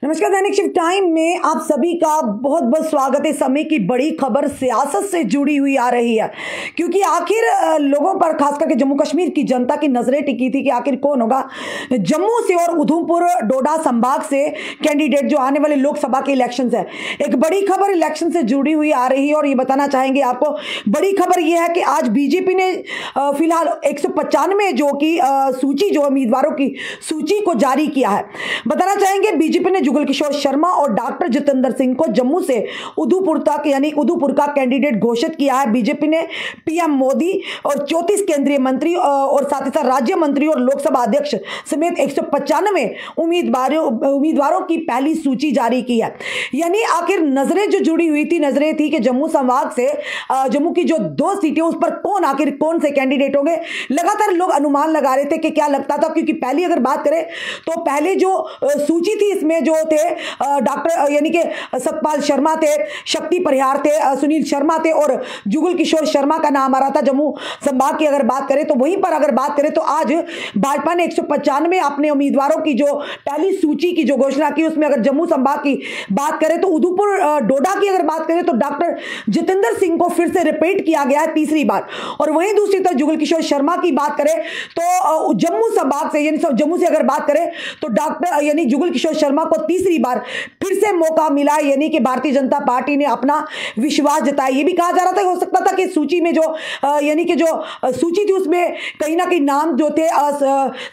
नमस्कार, दैनिक shift time में आप सभी का बहुत बहुत स्वागत है। समय की बड़ी खबर सियासत से जुड़ी हुई आ रही है, क्योंकि आखिर लोगों पर, खास करके जम्मू कश्मीर की जनता की नजरें टिकी थी कि आखिर कौन होगा जम्मू से और उधमपुर डोडा संभाग से कैंडिडेट जो आने वाले लोकसभा के इलेक्शन है। एक बड़ी खबर इलेक्शन से जुड़ी हुई आ रही है और ये बताना चाहेंगे आपको। बड़ी खबर यह है कि आज बीजेपी ने फिलहाल 195 जो कि सूची, जो उम्मीदवारों की सूची को जारी किया है। बताना चाहेंगे बीजेपी ने जुगल किशोर शर्मा और डॉक्टर जितेंद्र सिंह को जम्मू से उधमपुर तक, यानी उधमपुर का कैंडिडेट घोषित किया है। बीजेपी ने पीएम मोदी और 34 केंद्रीय मंत्री और साथ ही साथ राज्य मंत्री और लोकसभा अध्यक्ष समेत 195 उम्मीदवारों की पहली सूची जारी की है। यानी आखिर नजरें जो जुड़ी हुई थी, नजरें थी कि जम्मू संभाग से जम्मू की जो 2 सीटें, उस पर आखिर कौन से कैंडिडेट होंगे। लगातार लोग अनुमान लगा रहे थे कि क्या लगता था, क्योंकि पहली अगर बात करें तो पहले जो सूची थी इसमें जो थे डॉक्टर, यानी कि सतपाल शर्मा थे, शक्ति परिहार थे, सुनील शर्मा थे और जुगल किशोर शर्मा का नाम आ रहा था जम्मू संभाग की अगर बात करें तो। वहीं पर अगर बात करें तो आज भाजपा ने 195 अपने उम्मीदवारों की जो पहली सूची की जो घोषणा की, उसमें अगर जम्मू संभाग की बात करें तो उधमपुर डोडा की अगर बात करें तो डॉक्टर जितेंद्र सिंह को फिर से रिपीट किया गया है तीसरी बार। और वहीं दूसरी तरफ जुगल किशोर शर्मा की बात करें तो जम्मू संभाग से, यानी जम्मू से अगर बात करें तो डॉक्टर यानी जुगल किशोर शर्मा को तीसरी बार फिर से मौका मिला, यानी कि भारतीय जनता पार्टी ने अपना विश्वास जताया। यह भी कहा जा रहा था, हो सकता था कि सूची में जो यानी कि जो सूची थी उसमें कहीं ना कहीं नाम जो थे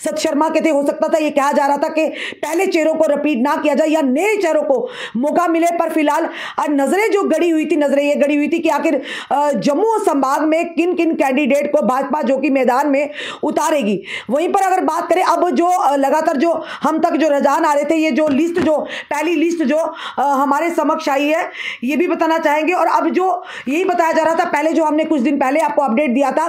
सत शर्मा के थे। हो सकता था, यह कहा जा रहा था कि पहले चेहरों को रिपीट ना किया जाए या नए चेहरों को मौका मिले। पर फिलहाल नजरें जो गड़ी हुई थी, नजरें ये गड़ी हुई थी कि आखिर जम्मू संभाग में किन किन कैंडिडेट को भाजपा जो कि मैदान में उतारेगी। वहीं पर अगर बात करें अब जो लगातार जो हम तक जो रुझान आ रहे थे, ये जो लिस्ट, जो पहली लिस्ट जो हमारे समक्ष आई है, ये भी बताना चाहेंगे। और अब जो यही बताया जा रहा था, पहले जो हमने कुछ दिन पहले आपको अपडेट दिया था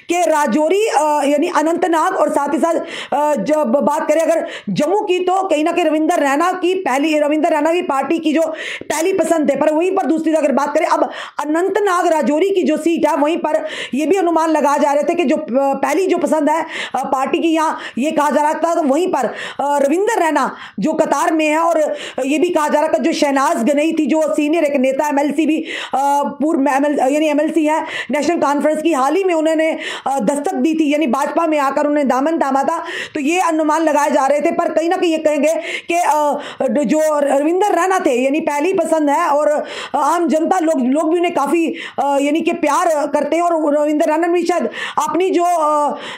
कि राजौरी यानी अनंतनाग और साथ ही साथ जब बात करें अगर जम्मू की तो कहीं ना कहीं रविंदर रैना की पार्टी की जो पहली पसंद है। पर वहीं पर दूसरी अगर बात करें अब अनंतनाग राजौरी की जो सीट है, वहीं पर यह भी अनुमान लगाए जा रहे थे कि जो पहली जो पसंद है पार्टी की, यहाँ ये कहा जा रहा था तो वहीं पर रविंदर रैना जो कतार में है। और ये भी कहा जा रहा था जो शहनाज गनई थी, जो सीनियर एक नेता एमएलसी भी पूर्व यानी एमएलसी है नेशनल कॉन्फ्रेंस की, हाल ही में उन्होंने दस्तक दी थी, यानी भाजपा में आकर उन्होंने दामन थामा था। तो ये अनुमान लगाए जा रहे थे। पर कहीं ना कहीं ये कहेंगे कि जो रविंदर रैना थे यानी पहली पसंद है और आम जनता लोग भी उन्हें काफी यानी कि प्यार करते हैं। और रविंदर रैना ने शायद अपनी जो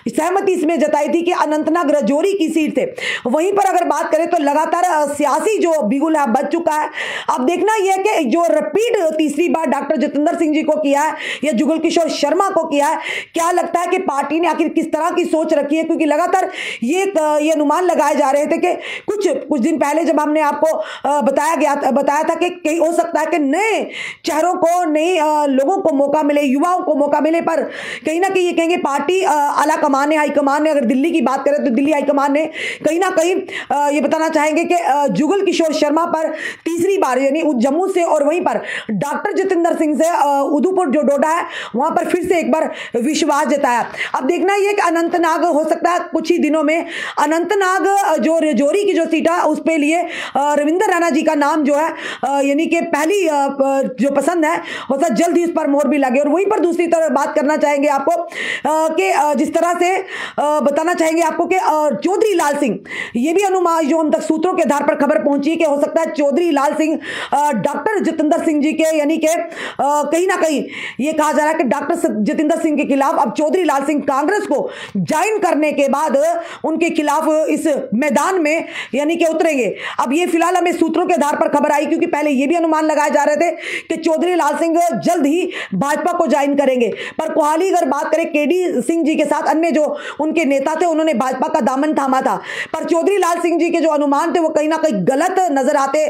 सहमति इसमें जताई थी कि अनंतनाग राजौरी की सीट थे। वहीं पर अगर बात करें तो लगातार सियासी जो बिगुल है बच चुका है। अब देखना यह है कि जो रिपीट तीसरी बार डॉक्टर जितेंद्र सिंह जी को किया है या जुगल किशोर शर्मा को किया है, क्या लगता है कि पार्टी ने आखिर किस तरह की सोच रखी है। क्योंकि लगातार ये अनुमान लगाए जा रहे थे कि कुछ दिन पहले जब हमने आपको बताया था कि हो सकता है कि नए चेहरों को, नए लोगों को मौका मिले, युवाओं को मौका मिले। पर कहीं ना कहीं ये कहेंगे पार्टी आला कमान ने, हाईकमान ने, अगर दिल्ली की बात करें तो दिल्ली हाईकमान ने कहीं ना कहीं ये बताना चाहेंगे कि जुगल किशोर शर्मा पर तीसरी बार यानी जम्मू से और वहीं पर डॉक्टर जितेंद्र सिंह से उधमपुर जो डोडा है वहां पर फिर से एक बार विश्वास जताया। अब देखना यह कि अनंतनाग हो सकता है कुछ ही दिनों में अनंतनाग जो राजौरी की जो सीट है उस पे लिए रविंदर रैना जी का नाम जो है यानी कि पहली जो पसंद है हो सकता जल्द ही उस पर मोहर भी लगे। और वहीं पर दूसरी तरफ बात करना चाहेंगे आपको कि जिस तरह से बताना चाहेंगे आपको कि चौधरी लाल सिंह, ये भी अनुमान जो हम तक सूत्रों के आधार पर खबर पहुंची है कि हो सकता है चौधरी लाल सिंह डॉक्टर जितेंद्र सिंह जी के, यानी कि कहीं ना कहीं ये कहा जा रहा है कि डॉक्टर जितेंद्र सिंह के खिलाफ अब चौधरी लाल सिंह कांग्रेस को ज्वाइन करने के बाद उनके खिलाफ इस मैदान में यानी कि उतरेंगे। अब ये फिलहाल हमें सूत्रों के आधार पर खबर आई, क्योंकि पहले ये भी अनुमान लगाए जा रहे थे कि चौधरी लाल सिंह जल्द ही भाजपा को ज्वाइन करेंगे। पर कोहाली अगर बात करें केडी सिंह जी के साथ अन्य जो उनके नेता थे उन्होंने भाजपा का दामन थामा था। पर चौधरी लाल सिंह जी के जो अनुमान थे वो कहीं ना कहीं गलत नजर आते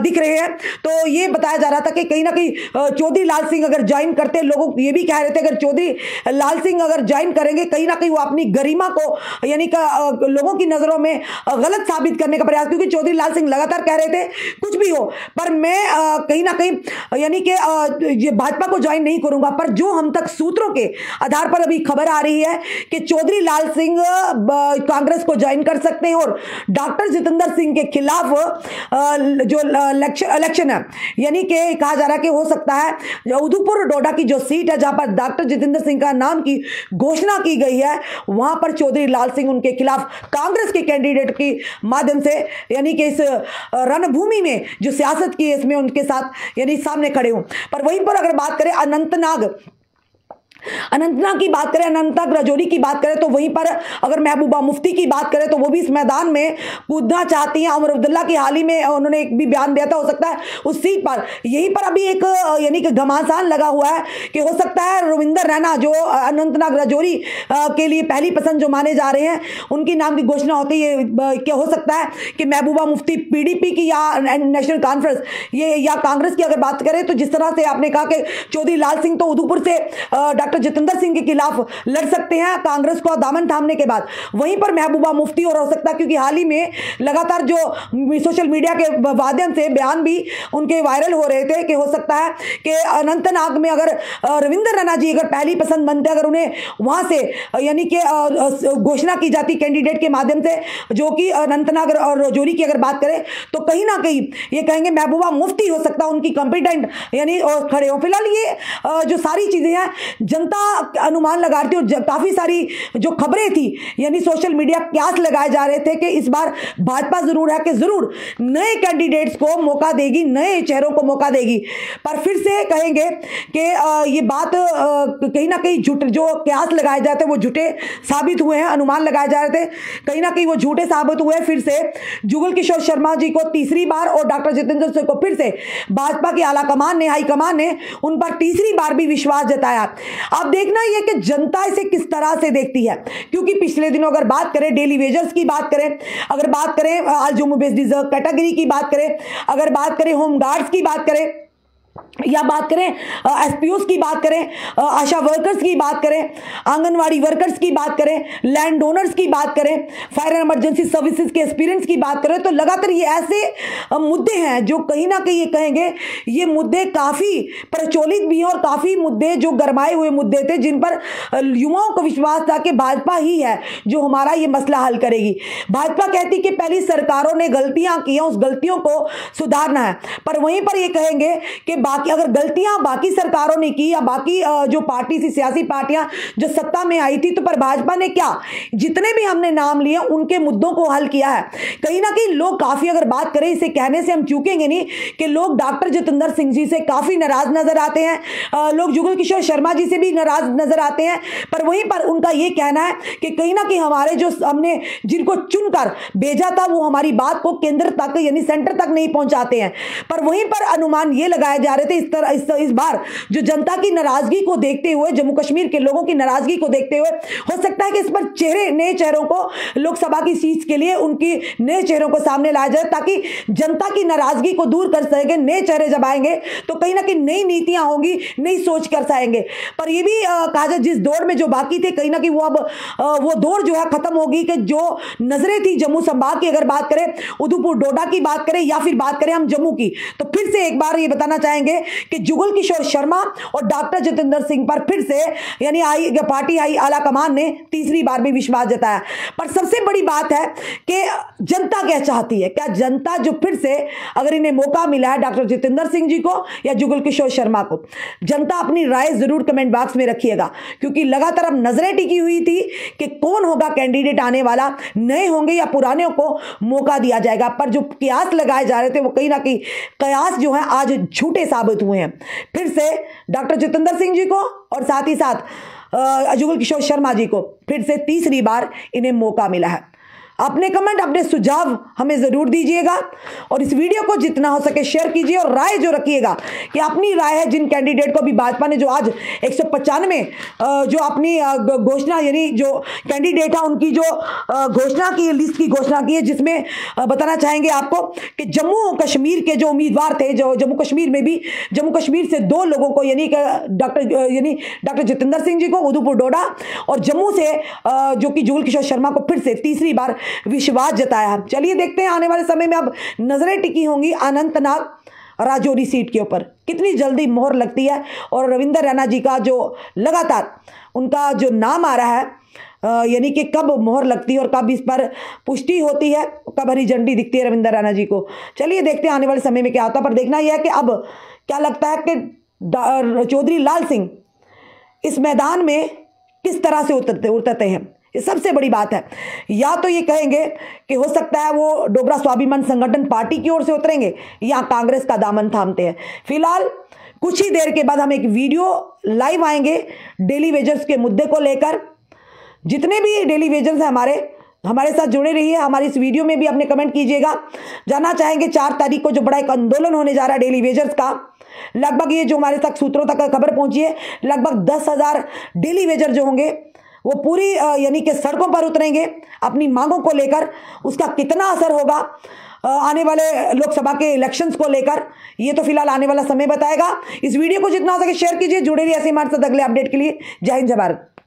दिख रहे हैं। तो ये बताया जा रहा था कि कहीं ना कहीं चौधरी लाल सिंह अगर ज्वाइन करते, लोग ये भी कह रहे थे अगर चौधरी लाल सिंह अगर ज्वाइन करेंगे कहीं ना कहीं वो अपनी गरिमा को यानी लोगों की नजरों में गलत साबित करने का प्रयास, क्योंकि चौधरी लाल सिंह लगातार कह रहे थे कुछ भी हो पर मैं कहीं ना कहीं यानी कि भाजपा को ज्वाइन नहीं करूंगा। पर जो हम तक सूत्रों के आधार पर अभी खबर आ रही है कि चौधरी लाल सिंह कांग्रेस को ज्वाइन कर सकते हैं और डॉक्टर जितेंद्र सिंह के खिलाफ जो इलेक्शन है, यानी कि कहा जा रहा है कि हो सकता है उधमपुर डोडा की जो सीट है जहां पर डॉक्टर जितेंद्र सिंह का नाम की घोषणा की गई है, वहां पर चौधरी लाल सिंह उनके खिलाफ कांग्रेस के कैंडिडेट के माध्यम से यानी कि इस रणभूमि में जो सियासत की है इसमें उनके साथ यानी सामने खड़े हों। पर वहीं पर अगर बात करें अनंतनाग की बात करें, अनंतनाग राजौरी की बात करें, तो वहीं पर अगर महबूबा मुफ्ती की बात करें तो वो भी इस मैदान में कूदना चाहती हैं। उमर अब्दुल्ला की हाल ही में उन्होंने एक भी बयान दिया था, हो सकता है उस सीट पर यहीं पर अभी एक यानी कि घमासान लगा हुआ है कि हो सकता है रविंदर रैना जो अनंतनाग राजौरी के लिए पहली पसंद जो माने जा रहे हैं उनकी नाम की घोषणा होती है। क्या हो सकता है कि महबूबा मुफ्ती पीडीपी की या नेशनल कॉन्फ्रेंस ये या कांग्रेस की अगर बात करें, तो जिस तरह से आपने कहा कि चौधरी लाल सिंह तो उधमपुर से डॉक्टर जितेंद्र सिंह के खिलाफ लड़ सकते हैं कांग्रेस को दामन थामने के बाद, वहीं पर महबूबा मुफ्ती और हो सकता है क्योंकि हाल ही में लगातार जो सोशल मीडिया के माध्यम से बयान भी उनके वायरल हो रहे थे कि हो सकता है कि अनंतनाग में अगर रविंदर रैना जी अगर पहली पसंद बनते, अगर उन्हें वहां से यानी कि घोषणा की जाती कैंडिडेट के माध्यम से, जो कि अनंतनाग और राजौरी की अगर बात करें तो कहीं ना कहीं ये कहेंगे महबूबा मुफ्ती हो सकता है उनकी कंपिटेंट यानी खड़े हो। फिलहाल ये जो सारी चीजें हैं जनता अनुमान लगा रही थी और काफी सारी जो खबरें थी यानी सोशल मीडिया कयास लगाए जा रहे थे कि इस बार भाजपा जरूर है कि जरूर नए कैंडिडेट्स को मौका देगी, नए चेहरों को मौका देगी। पर फिर से कहेंगे कि ये बात कहीं ना कहीं झूठ जो कयास लगाए जाते वो झूठे साबित हुए हैं, अनुमान लगाए जा रहे थे कहीं ना कहीं वो झूठे साबित हुए। फिर से जुगल किशोर शर्मा जी को तीसरी बार और डॉक्टर जितेंद्र सिंह को फिर से भाजपा की आला कमान ने, हाईकमान ने उन पर तीसरी बार भी विश्वास जताया। अब देखना यह कि जनता इसे किस तरह से देखती है, क्योंकि पिछले दिनों अगर बात करें डेली वेजर्स की बात करें, अगर बात करें आज जम्मू बेस्ड रिजर्व कैटेगरी की बात करें, अगर बात करें होम गार्ड्स की बात करें या बात करें एसपीओस की बात करें, आशा वर्कर्स की बात करें, आंगनवाड़ी वर्कर्स की बात करें, लैंड ओनर्स की बात करें, फायर एंड इमरजेंसी सर्विसेज के एक्सपीरियंस की बात करें, तो लगातार ये ऐसे मुद्दे हैं जो कहीं ना कहीं ये कहेंगे ये मुद्दे काफ़ी प्रचलित भी हैं और काफ़ी मुद्दे जो गरमाए हुए मुद्दे थे जिन पर युवाओं को विश्वास था कि भाजपा ही है जो हमारा ये मसला हल करेगी। भाजपा कहती कि पहली सरकारों ने गलतियां की हैं, उस गलतियों को सुधारना है, पर वहीं पर ये कहेंगे कि बाकी अगर गलतियां बाकी सरकारों ने की या बाकी जो पार्टी सी सियासी पार्टियां जो सत्ता में आई थी, तो पर भाजपा ने क्या जितने भी हमने नाम लिए उनके मुद्दों को हल किया है। कहीं ना कहीं लोग काफी अगर बात करें, इसे कहने से हम चूकेंगे नहीं कि लोग डॉक्टर जितेंद्र सिंह जी से काफी नाराज नजर आते हैं, लोग जुगल किशोर शर्मा जी से भी नाराज नजर आते हैं, पर वहीं पर उनका यह कहना है कि कहीं ना कहीं हमारे जो हमने जिनको चुनकर भेजा था वो हमारी बात को केंद्र तक यानी सेंटर तक नहीं पहुंचाते हैं। पर वहीं पर अनुमान ये लगाए जा रहे थे इस बार जो जनता की नाराजगी को देखते हुए, जम्मू कश्मीर के लोगों की नाराजगी को देखते हुए, हो सकता है कि इस पर नए चेहरों को लोकसभा की सीट के लिए उनकी नए चेहरों को सामने लाया जाए ताकि जनता की नाराजगी को दूर कर सके। नए चेहरे जब आएंगे तो कहीं ना कहीं नई नीतियां होंगी, नई सोच कर सकेंगे। पर यह भी कहा जाए जिस दौर में जो बाकी थे कहीं ना कहीं वो अब वो दौर जो है खत्म होगी कि जो नजरें थी जम्मू संभाग की, अगर बात करें उधमपुर डोडा की बात करें या फिर बात करें हम जम्मू की, तो फिर से एक बार ये बताना चाहेंगे कि जुगल किशोर शर्मा और डॉक्टर जितेंद्र सिंह पर फिर से यानी पार्टी हाई आला कमान ने तीसरी बार भी विश्वास जताया। पर सबसे बड़ी बात है कि जनता क्या चाहती है, क्या जनता जो फिर से अगर इन्हें मौका मिला है डॉक्टर जितेंद्र सिंह जी को या जुगल किशोर शर्मा को, जनता अपनी राय जरूर कमेंट बॉक्स में रखिएगा, क्योंकि लगातार अब नजरें टिकी हुई थी कि कौन होगा कैंडिडेट आने वाला, नए होंगे या पुराने को मौका दिया जाएगा। पर जो कयास लगाए जा रहे थे वो कहीं ना कहीं कयास जो है आज झूठे साबित हुए हैं। फिर से डॉक्टर जितेंद्र सिंह जी को और साथ ही साथ जुगल किशोर शर्मा जी को फिर से तीसरी बार इन्हें मौका मिला है। अपने कमेंट, अपने सुझाव हमें ज़रूर दीजिएगा और इस वीडियो को जितना हो सके शेयर कीजिए और राय जो रखिएगा कि अपनी राय है जिन कैंडिडेट को भी भाजपा ने जो आज 195 जो अपनी घोषणा यानी जो कैंडिडेट है उनकी जो घोषणा की लिस्ट की घोषणा की है, जिसमें बताना चाहेंगे आपको कि जम्मू कश्मीर के जो उम्मीदवार थे, जो जम्मू कश्मीर में भी जम्मू कश्मीर से 2 लोगों को यानी डॉक्टर जितेंद्र सिंह जी को उधमपुर डोडा और जम्मू से जो कि जुगल किशोर शर्मा को फिर से तीसरी बार विश्वास जताया। चलिए देखते हैं आने वाले समय में अब नजरें टिकी होंगी अनंतनाग राजौरी सीट के ऊपर कितनी जल्दी मोहर लगती है और रविंदर रैना जी का जो लगातार उनका जो नाम आ रहा है यानी कि कब मोहर लगती है और कब इस पर पुष्टि होती है, कब हरी झंडी दिखती है रविंद्र रैना जी को। चलिए देखते हैं आने वाले समय में क्या होता है। पर देखना यह है कि अब क्या लगता है कि चौधरी लाल सिंह इस मैदान में किस तरह से उतरते हैं, ये सबसे बड़ी बात है। या तो ये कहेंगे कि हो सकता है वो डोगरा स्वाभिमान संगठन पार्टी की ओर से उतरेंगे या कांग्रेस का दामन थामते हैं। फिलहाल कुछ ही देर के बाद हम एक वीडियो लाइव आएंगे डेली वेजर्स के मुद्दे को लेकर। जितने भी डेली वेजर्स हैं हमारे साथ जुड़े रहिए। हमारी इस वीडियो में भी अपने कमेंट कीजिएगा। जानना चाहेंगे 4 तारीख को जो बड़ा एक आंदोलन होने जा रहा है डेली वेजर्स का, लगभग ये जो हमारे तक सूत्रों तक खबर पहुंची है, लगभग 10,000 डेली वेजर जो होंगे वो पूरी यानी कि सड़कों पर उतरेंगे अपनी मांगों को लेकर। उसका कितना असर होगा आने वाले लोकसभा के इलेक्शंस को लेकर, ये तो फिलहाल आने वाला समय बताएगा। इस वीडियो को जितना हो सके शेयर कीजिए। जुड़े रहिए ऐसे हमारे साथ अगले अपडेट के लिए। जय हिंद, जय भारत।